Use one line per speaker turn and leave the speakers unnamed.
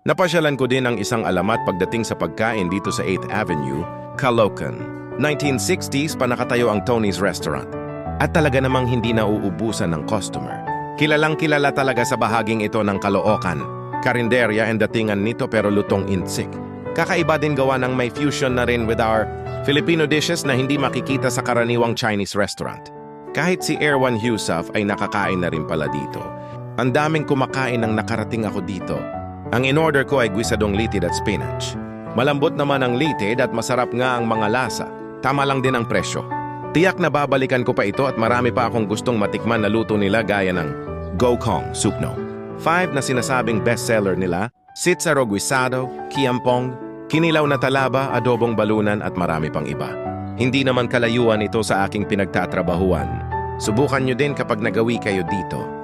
Napasyalan ko din ang isang alamat pagdating sa pagkain dito sa 8th Avenue, Caloocan. 1960s pa nakatayo ang Tony's Restaurant. At talaga namang hindi nauubusan ng customer. Kilalang kilala talaga sa bahaging ito ng Caloocan. Karinderya and datingan nito pero lutong intsik. Kakaiba din gawa ng may fusion na rin with our Filipino dishes na hindi makikita sa karaniwang Chinese restaurant. Kahit si Erwan Husaf ay nakakain na rin pala dito. Ang daming kumakain nang nakarating ako dito. Ang in-order ko ay guisadong litid at spinach. Malambot naman ang litid at masarap nga ang mga lasa. Tama lang din ang presyo. Tiyak na babalikan ko pa ito at marami pa akong gustong matikman na luto nila gaya ng Gokong Supno. 5 na sinasabing bestseller nila, Sitsaro Guisado, Kiampong, Kinilaw na Talaba, Adobong Balunan at marami pang iba. Hindi naman kalayuan ito sa aking pinagtatrabahuan. Subukan nyo din kapag nagawi kayo dito.